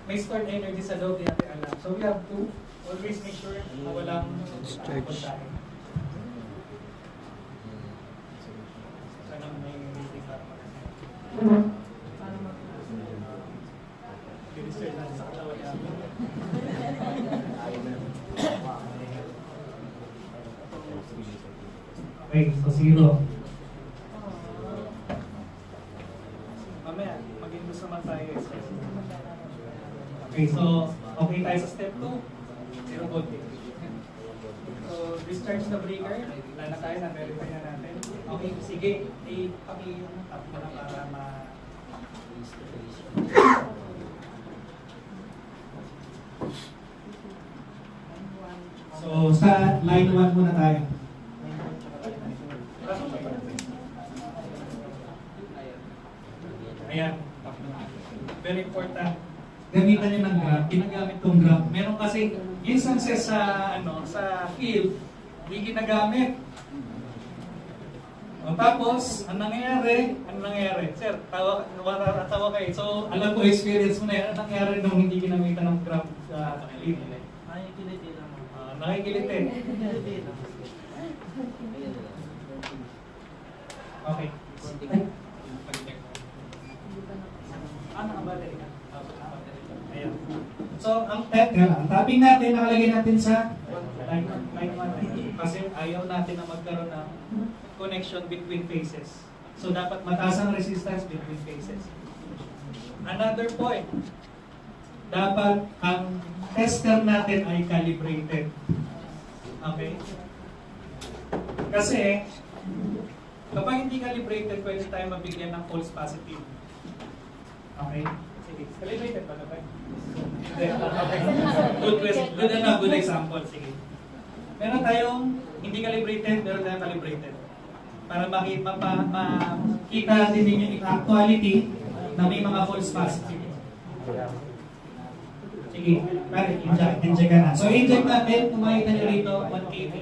may stored energy sa loob, di natin alam. So we have to always make sure na walang voltahe. Sana may meeting para i-restart natin sa katawan niya. Okay, so 0. Mamaya, mag-induce naman tayo. Okay, so okay tayo sa step 2. 0 voltage. So, discharge the breaker. Wala na tayo, na-verify na natin. Okay, sige. Paki-tap mo na para ma... So, sa line 1 muna tayo. Ayan. Very important. Gamitan niyo ng graph. Ginagamit kong graph. Meron kasi instances sa sa field, hindi ginagamit. O tapos, ang nangyayari? Sir, tawa kayo. So, alam ko, experience mo na yan. Ang nangyayari nung hindi ginamitan ng graph sa field? Nakikiliti lang. Nakikiliti. Okay. Nakabattery ka? Ayan. So, ang tapping natin, nakalagay natin sa line 1. Kasi ayaw natin na magkaroon ng connection between phases. So, dapat mataas ang resistance between phases. Another point, dapat ang tester natin ay calibrated. Okay? Kasi, kapag hindi calibrated, pwede tayo mabigyan ng false positive. Okay? Sige. Calibrated ba na ba? Okay. Good example. Sige. Meron tayong hindi calibrated, meron tayong calibrated. Para makita natin ninyo yung actuality na may mga false positive. Sige. Inject ka na. So, inject natin. Kung makita nyo rito, 1 kV.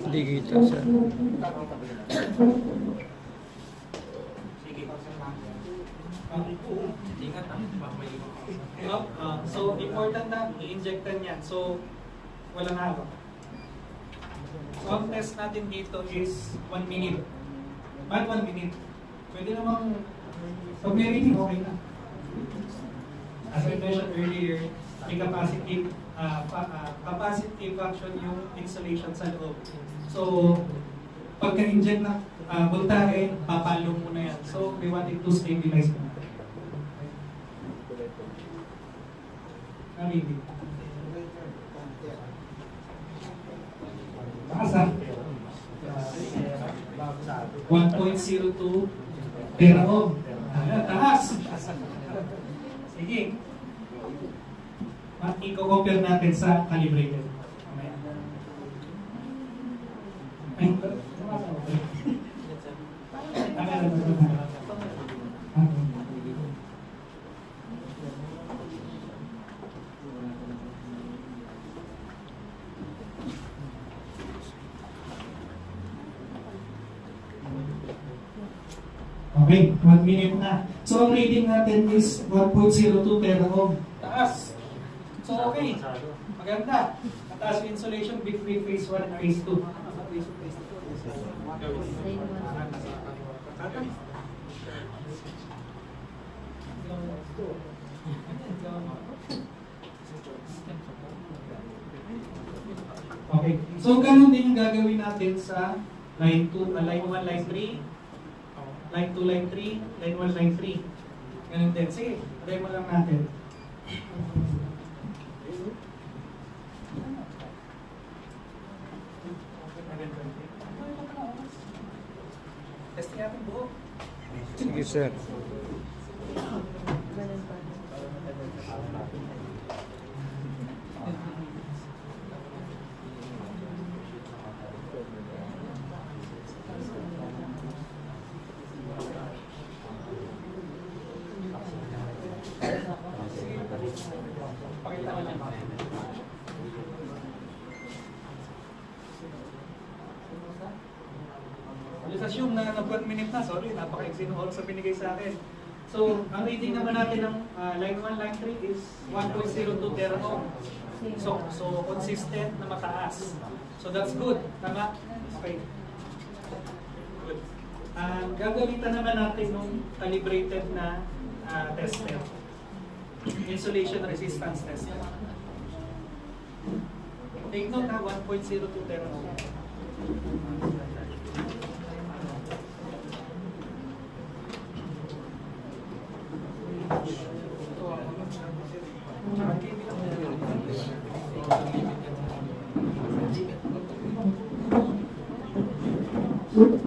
Hindi kita, sir. So, important na i-injectan yan. So, walang halo. So, ang test natin dito is 1 minute. Ba't 1 minute? Pwede namang pag may reading, okay na. As I mentioned earlier, may capacitive function yung insulation sa loob. So, pagka-inject na voltahe, papalo mo na yan. So, we want it to stabilize mo. Narinig. Taas ha? 1.02 tera ohm. Taas. Sige. I-compare natin sa calibrated. Okay, 1 minute na. So, ang reading natin is 1.02 tera ohm. Taas. So, okay. Maganda. Mataas yung insulation between phase 1 and phase 2. Okay. So, ganun din yung gagawin natin sa line 2, line 1, line 3. Line 2, line 3, line 1, line 3. Ganun din. Sige, try mo lang natin. Testing natin buo. Sige, sir. Pakita ko lang. Let's assume na nag 1 minute na. Sorry, napaka-exit ng oras na binigay sa akin. So, ang reading naman natin ng line 1, line 3 is 1.02 tera ohm. So consistent na mataas. So that's good. Tama? Okay. Good. Gagamitan naman natin ng calibrated na tester. Insulation resistance tester. Take note na 1.02 tera ohm.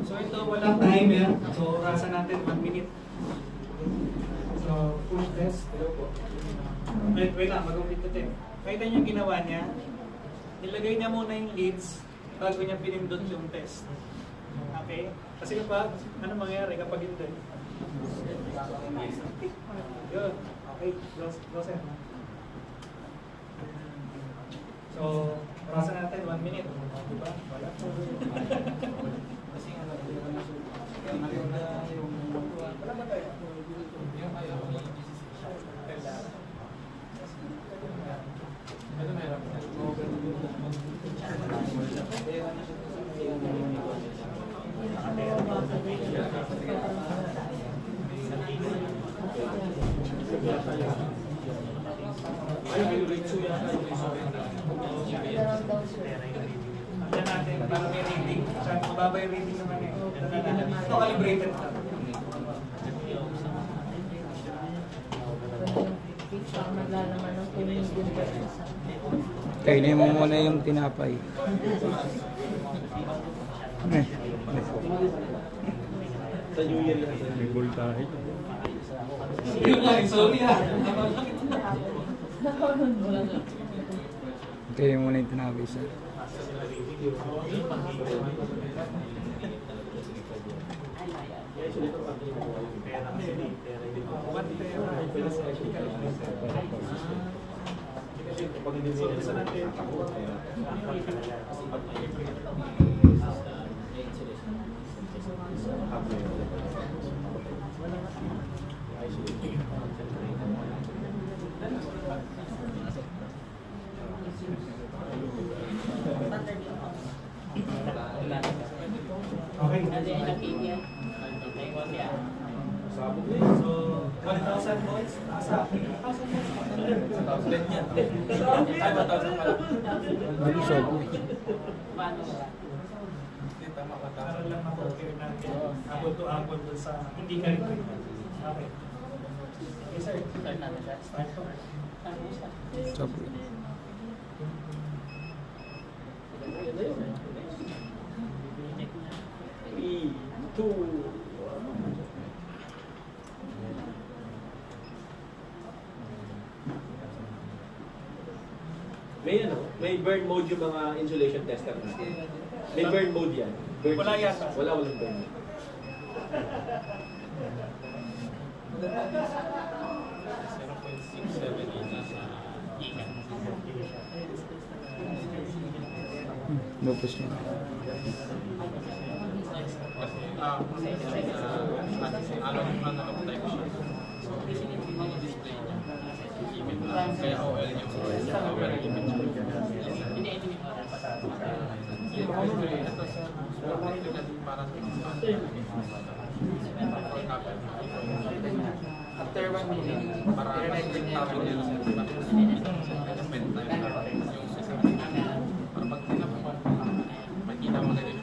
So ito walang timer. So orasan natin 1 minute. So push test. Wait lang, mag-upit natin. Kahit yung ginawa niya, nilagay niya muna yung leads bago niya pinindot yung test. Okay? Kasi kapag, ano mangyayari kapag hindi? Yun. Okay, close yan. So, orasan natin 1 minute. Diba? Wala. Kasi nga, wala ba tayo? Ano meron? Yan natin, para may reading. Mababa yung reading naman eh. Ito calibrated lang. Maglalaman ng tuloy Kainin mo muna yung tinapay. Sa New Year yan. May voltahe. Sorry ha. Kainin mo muna yung tinapay, sir. Okay. Sabog na So, 1,000 volts. Asa? 1,000 volts. Para lang ma-compare natin apple to apple dun sa hindi calibrated. Okay. Okay, sir. Start natin siya. Start ko. Sabi. 3, 2, may burn mode yung mga insulation tester natin. May burn mode yan. Burn Wala yata. Walang burn mode. Lupus niya. Kaya OL yung OL after 1 minute, para tapos nila sa para pag tinapos, makita mo na yung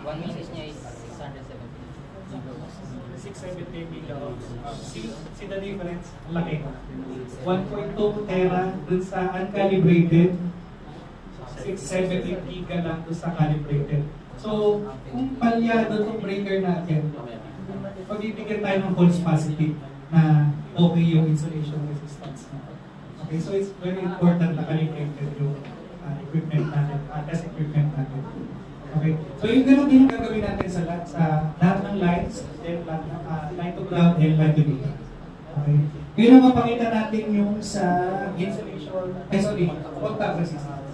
One minute niya is 670. 670 milliamps. See the difference? Laki. 1.2 tera dun sa uncalibrated. 670 giga lang dun sa calibrated. So, kung palyado itong breaker natin, magbibigyan tayo ng false positive na okay yung insulation resistance. Okay, so it's very important na calibrated yung equipment natin, test equipment natin. Okay. So yung ganun din yung gagawin natin sa lahat ng lines, then line to ground and line to data. Okay. Ngayon ang mapakita natin yung sa insulation, contact resistance.